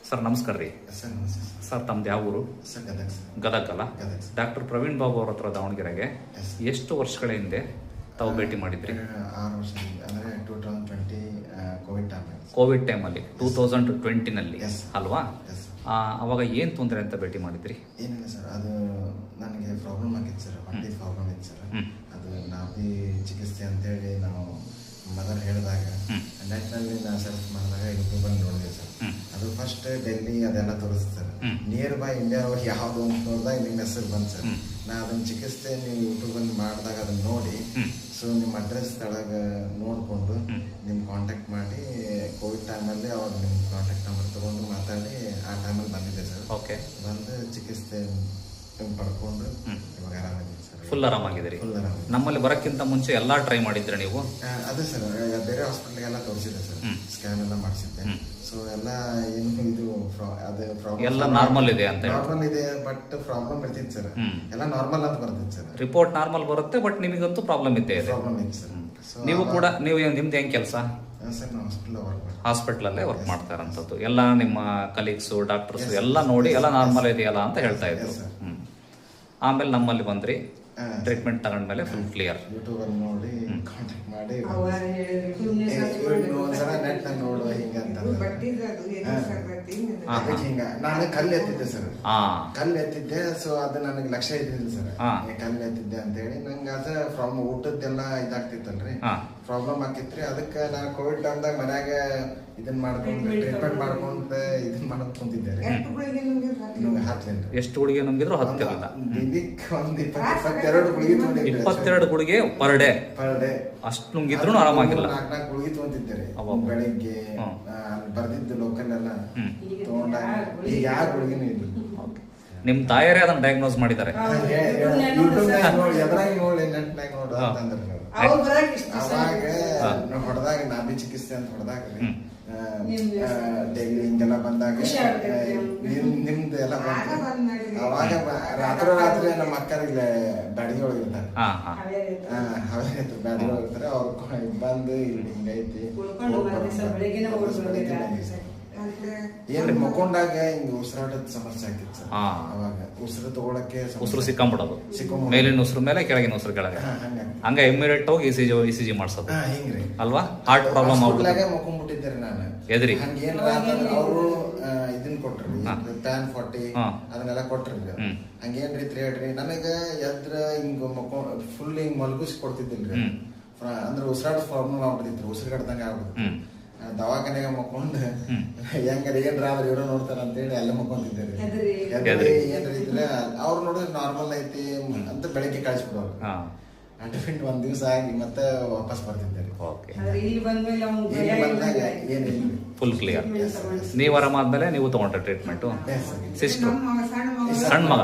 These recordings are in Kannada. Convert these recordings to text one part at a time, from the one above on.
ಸರ್ ನಮಸ್ಕಾರ ರೀ. ಸರ್ ನಮಸ್ತೆ ಸರ್ ತಮ್ದು ಯಾವ ಊರು? ಸರ್ ಗದಗ ಗದಗ ಅಲ್ಲ? ಗದಗ. ಡಾಕ್ಟರ್ ಪ್ರವೀಣ್ ಬಾಬು ಅವ್ರ ಹತ್ರ ದಾವಣಗೆರೆಗೆ Yes. ಎಷ್ಟು ವರ್ಷಗಳ ಹಿಂದೆ ತಾವು ಭೇಟಿ ಮಾಡಿದ್ರಿ? 6 ವರ್ಷ ಅಂದರೆ 2020 ಕೋವಿಡ್ ಟೈಮ್. ಕೋವಿಡ್ ಟೈಮಲ್ಲಿ 2020ನಲ್ಲಿ Yes. ಅಲ್ವಾ? Yes. ಅವಾಗ ಏನು ತೊಂದರೆ ಅಂತ ಭೇಟಿ ಮಾಡಿದ್ರಿ? ಏನಿಲ್ಲ ಸರ್, ಅದು ನನಗೆ ಪ್ರಾಬ್ಲಮ್ ಆಗಿತ್ತು ಸರ್, ಹೊಟ್ಟೆ ಪ್ರಾಬ್ಲಮ್ ಇತ್ತು ಸರ್. ಅದು ನಾಭಿ ಚಿಕಿತ್ಸೆ ಅಂತೇಳಿ ನಾವು ಮದರ್ ಹೇಳಿದಾಗ ನೆಟ್ನಲ್ಲಿ ನಾನು ಸರ್ಚ್ ಮಾಡಿದಾಗ ಯೂಟ್ಯೂಬಲ್ಲಿ ನೋಡಿದೆ ಸರ್. ಅದು ಫಸ್ಟ್ ಡೆಲ್ಲಿ ಅದೆಲ್ಲ ತೋರಿಸ್ತು ಸರ್. ನಿಯರ್ ಬೈ ಇಂಡಿಯಾ ಯಾವುದು ಅಂತ ನೋಡಿದಾಗ ನಿಮ್ಮ ಹೆಸರು ಬಂತು ಸರ್. ನಾ ಅದನ್ನ ಚಿಕಿತ್ಸೆ ನೀವು ಯೂಟ್ಯೂಬಲ್ಲಿ ಮಾಡಿದಾಗ ಅದನ್ನ ನೋಡಿ ಸೊ ನಿಮ್ಮ ಅಡ್ರೆಸ್ ತಳಗ ನೋಡಿಕೊಂಡು ನಿಮ್ಮ ಕಾಂಟ್ಯಾಕ್ಟ್ ಮಾಡಿ ಕೋವಿಡ್ ಟೈಮಲ್ಲಿ ಅವ್ರು ನಿಮ್ಮ ಕಾಂಟ್ಯಾಕ್ಟ್ ನಂಬರ್ ತೊಗೊಂಡು ಮಾತಾಡಿ ಆ ಟೈಮಲ್ಲಿ ಬಂದಿದೆ ಸರ್. ಓಕೆ. ಬಂದು ಚಿಕಿತ್ಸೆ ಪಡ್ಕೊಂಡು ಇವಾಗ ಆರಾಮಾಗಿದೆ ಸರ್. ಫುಲ್ ಆರಾಮಾಗಿದ್ದೀರಿ? ಫುಲ್ ಆರಾಮ. ನಮ್ಮಲ್ಲಿ ಬರೋಕ್ಕಿಂತ ಮುಂಚೆ ಎಲ್ಲ ಟ್ರೈ ಮಾಡಿದ್ರೆ ನೀವು? ಅದೇ ಸರ್, ಬೇರೆ ಹಾಸ್ಪಿಟ್ಲಿಗೆಲ್ಲ ತೋರಿಸಿದೆ ಸರ್, ಸ್ಕ್ಯಾನ್ ಎಲ್ಲ ಮಾಡಿಸಿದ್ದೆ. ಸೊ ಎಲ್ಲ ಏನು ಇದು ಅದು ಪ್ರಾಬ್ಲಮ್ ಎಲ್ಲ ನಾರ್ಮಲ್ ಇದೆ ಅಂತ ಹೇಳಿ? ನಾರ್ಮಲ್ ಇದೆ, ಬಟ್ ಪ್ರಾಬ್ಲಮ್ ಇರ್ತಿತ್ತು ಸರ್. ಎಲ್ಲ ನಾರ್ಮಲ್ ಅಂತ ಬರ್ತಿತ್ತು ಸರ್. ರಿಪೋರ್ಟ್ ನಾರ್ಮಲ್ ಬರುತ್ತೆ, ಬಟ್ ನಿಮಗಂತೂ ಪ್ರಾಬ್ಲಮ್ ಇದ್ದೇ ಇದೆ. ಪ್ರಾಬ್ಲಮ್ ಇತ್ತು ಸರ್. ನೀವು ಕೂಡ ನಿಮ್ದು ಹೆಂಗ್ ಕೆಲಸ? ಸರ್ ನಾವು ಹಾಸ್ಪಿಟಲಲ್ಲೇ ವರ್ಕ್ ಮಾಡ್ತಾ ಇರೋಂಥದ್ದು. ಎಲ್ಲ ನಿಮ್ಮ ಕಲೀಗ್ಸು ಡಾಕ್ಟರ್ಸ್ ಎಲ್ಲ ನೋಡಿ ಎಲ್ಲ ನಾರ್ಮಲ್ ಇದೆಯಲ್ಲ ಅಂತ ಹೇಳ್ತಾ ಇದ್ರು. ಆಮೇಲೆ ನಮ್ಮಲ್ಲಿ ಬಂದ್ರಿ, ಟ್ರೀಟ್ಮೆಂಟ್ ತಗೊಂಡ್ಮೇಲೆ ಫುಲ್ ಕ್ಲಿಯರ್. ಯೂಟ್ಯೂಬ್ ಅಲ್ಲಿ ನೋಡಿ ಕಾಂಟ್ಯಾಕ್ಟ್ ಮಾಡಿ ಒಂದ್ಸಲ ನೆಟ್ ನೋಡು ಹಿಂಗಂತ ಹಿಂಗ ನಾನು ಕಲ್ಲು ಎತ್ತಿದ್ದೆ ಸರ್. ಕಲ್ಲು ಎತ್ತಿದ್ದೆ. ಸೊ ಅದು ನನಗೆ ಲಕ್ಷ್ಯ ಇದ್ದಿಲ್ಲ ಸರ್, ಕಲ್ಲು ಎತ್ತಿದ್ದೆ ಅಂತ ಹೇಳಿ. ನಂಗೆ ಅದ ಫ್ರಾಮ್ ಊಟದ್ದೆಲ್ಲ ಇದಾಗ್ತಿತ್ತಲ್ರಿ, ಪ್ರಾಬ್ಲಮ್ ಆಕಿತ್ರಿ. ಅದಕ್ಕೆ ನಾನು ಕೋವಿಡ್ ಟೈಮ್ದಾಗ ಮನ್ಯಾಗ ಇದನ್ನ ಮಾಡ್ಕೊಂಡು ಟ್ರೀಟ್ಮೆಂಟ್ ಮಾಡ್ಕೊಂಡು ಇದನ್ನ ಮಾಡಕ್ ಕುಂತಿದ್ದೆ. ಎಷ್ಟು ಗುಳಿಗೆ ನುಂಗಿದ್ರು ಹತ್ತಿರಲ್ಲ. ಒಂದು 22 ಗುಳಿಗೆ ತೊಗೊಂಡಿದ್ದೆ. 22 ಗುಳಿಗೆ ಪರ್ ಡೇ ಅಷ್ಟು ನುಂಗಿದ್ರು ಆರಾಮಾಗಿಲ್ಲ. 4 ಗುಳಿಗೆ ತೊಗೊಂತಿದ್ದೆ ಬೆಳಿಗ್ಗೆ. ಬರ್ದಿದ್ದು ಲೋಕಲ್ ಎಲ್ಲ ತಗೊಂಡಾಗ ಈಗ ಯಾವ ಗುಳಿಗೆನೂ ಇಲ್ಲ. ನಿಮ್ ತಾಯರೇ ಅದನ್ನ ಡಯಾಗ್ನೋಸ್ ಮಾಡಿದ್ದಾರೆ. ಎದ್ರಾಗ ನೋಡಿ ನೆಟ್ನಾಗ ನೋಡು ಅಂತಂದ್ರೆ ಅವಾಗ ಹೊಡೆದಾಗ ನಾಭಿ ಚಿಕಿತ್ಸೆ ಅಂತ ಹೊಡೆದಾಗ ಡೈಲಿ ಹಿಂಗೆಲ್ಲ ಬಂದಾಗ ನಿಮ್ದು ಎಲ್ಲ ಬಂತು. ಅವಾಗ ರಾತ್ರಿ ನಮ್ಮ ಅಕ್ಕರ ಇಲ್ಲೇ ಬ್ಯಾಡಿಗೆ ಒಳಗಿರ್ತಾರೆ, ಬ್ಯಾಡಿಗೆ ಒಳಗಿರ್ತಾರೆ. ಅವ್ರು ಬಂದು ಇಲ್ಲಿ ಹಿಂಗೈತಿ ಏನ್ ಮಕ್ಕೊಂಡಾಗ ಹಿಂಗ ಉಸಿರಾಟದ ಸಮಸ್ಯೆ ಆಗ್ತಿತ್ತು ಸರ್. ಅವಾಗ ಉಸಿರು ತಗೊಳಕ್ಕೆ ಉಸಿರು ಸಿಕ್ಕಾಬಿಡೋದು, ಮೇಲಿನ ಉಸಿರು ಮೇಲೆ ಕೆಳಗಿನ ಉಸಿರು ಕೆಳಗೆ. ಹಂಗ ಇಮಿಡಿಯೇಟ್ ಹೋಗಿ ಇಸಿಜಿ ಮಾಡ್ಸೋದು ಹಿಂಗ್ರಿ ಅಲ್ವಾ? ಹಾರ್ಟ್ ಪ್ರಾಬ್ಲಮ್ ಆಗ್ಬಿಟ್ಟು ಮಕ್ಕೊಂಡ್ಬಿಟ್ಟಿದ್ದಾರೆ ನಾನು ಎದ್ರಿ. ಹಂಗೇನ್ರ ಅವರು ಇದನ್ ಕೊಟ್ರಿ ಪ್ಯಾನ್ 40 ಅದನ್ನೆಲ್ಲ ಕೊಟ್ರಿ. ಹಂಗೇನ್ರಿ ಹೇಳ್ರಿ ನನಗ ಎದ್ರ ಹಿಂಗ ಫುಲ್ ಹಿಂಗ್ ಮಲ್ಗಿಸಿ ಕೊಡ್ತಿದ್ದಿಲ್ರಿ. ಅಂದ್ರೆ ಉಸಿರಾಟ ಪ್ರಾಬ್ಲಮ್ ಆಗ್ಬಿಡ್ತಿದ್ರು, ಉಸಿರುಗಡ್ದಂಗ ಆಗ್ಬಿಡ್ತು. ದವಾಖಾನೆಗೆ ಮಕ್ಕೊಂಡು ಹೆಂಗಾರ ಏನ್ರ ಆದ್ರೆ ಇವ್ರ ನೋಡ್ತಾರ ಅಂತ ಹೇಳಿ ಎಲ್ಲ ಮಕ್ಕೊಂತಿದ್ದೇರಿ. ಏನ್ರ ಇದ್ರೆ ಅವ್ರು ನೋಡಿದ್ರೆ ನಾರ್ಮಲ್ ಐತಿ ಅಂತ ಬೆಳಿಗ್ಗೆ ಕಳಿಸ್ಬಿಡೋರು. ಅಡ್ಮಿಟ್ 1 ದಿವಸ ಆಗಿ ಮತ್ತೆ ವಾಪಸ್ ಬರ್ತಿದ್ದೇರಿ. Full clear. ನೀವು ಆರಾಮಾದ್ಮೇಲೆ ನೀವು ತಗೊಂಡ್ರೆ ಟ್ರೀಟ್ಮೆಂಟ್? ಸಿಸ್ಟರ್ ಸಣ್ಣ ಮಗ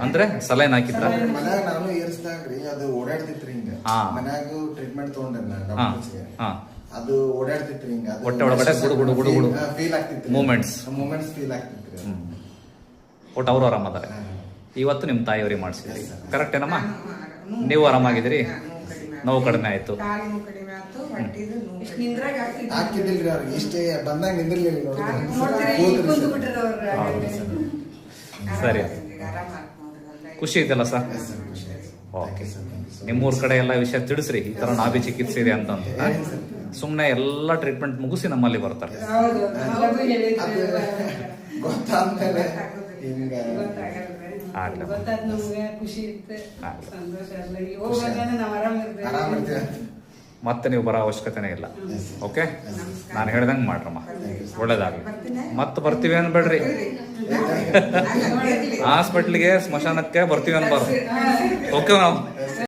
ಅಂದ್ರೆ ಸಲೈನ್ ಹಾಕಿದ್ರ? ಮನ್ಯಾಗ ನಾನು ಏರ್ಸ್ದಾಗ್ರಿ ಅದು ಓಡಾಡ್ತಿತ್ರಿ ಹಿಂಗ. ಮನ್ಯಾಗ ಟ್ರೀಟ್ಮೆಂಟ್ ತಗೊಂಡ್ರಿ ನಾನು. ಅದು ಓಡಾಡ್ತಿತ್ರಿ ಹಿಂಗ, ಹೊಟ್ಟೆ ಒಳಗಡೆ ಗುಡು ಗುಡು ಗುಡು ಫೀಲ್ ಆಗ್ತಿತ್ತು, ಮೂಮೆಂಟ್ಸ್ ಫೀಲ್ ಆಗ್ತಿತ್ರಿ. ಒಟ್ಟು ಅವ್ರು ಆರಾಮದಾರೆ. ಇವತ್ತು ನಿಮ್ ತಾಯಿಯವ್ರಿಗೆ ಮಾಡಿಸಿದ್ರಿ, ಕರೆಕ್ಟ್ ಏನಮ್ಮ? ನೀವು ಆರಾಮಾಗಿದ್ದೀರಿ? ನೋವು ಕಡಿಮೆ ಆಯ್ತು? ಹಾಕಿದಿಲ್ರಿ ಅವ್ರಿಗೆ ಇಷ್ಟೇ ಬಂದಾಗ ನಿಂದಿರ್ಲಿಲ್ಲ. ಸರಿ, ಖುಷಿ ಐತಲ್ಲ ಸರ್? ಓಕೆ. ನಿಮ್ಮೂರ್ ಕಡೆ ಎಲ್ಲ ವಿಷಯ ತಿಳಿಸ್ರಿ, ಈ ತರ ನಾಭಿ ಚಿಕಿತ್ಸೆ ಇದೆ ಅಂತಂದು. ಸುಮ್ನೆ ಎಲ್ಲ ಟ್ರೀಟ್ಮೆಂಟ್ ಮುಗಿಸಿ ನಮ್ಮಲ್ಲಿ ಬರ್ತಾರೆ. ಗೊತ್ತಾದ್ಮೇಲೆ ಮತ್ತೆ ನೀವು ಬರೋ ಅವಶ್ಯಕತೆನೇ ಇಲ್ಲ. ಓಕೆ, ನಾನು ಹೇಳ್ದಂಗೆ ಮಾಡ್ರಮ್ಮ, ಒಳ್ಳೇದಾಗ್ಲಿ. ಮತ್ತೆ ಬರ್ತೀವಿ ಅನ್ಬೇಡ್ರಿ, ಹಾಸ್ಪಿಟ್ಲಿಗೆ ಸ್ಮಶಾನಕ್ಕೆ ಬರ್ತೀವಿ ಅನ್ಬಾರ್ದು. ಓಕೆ ನಾವು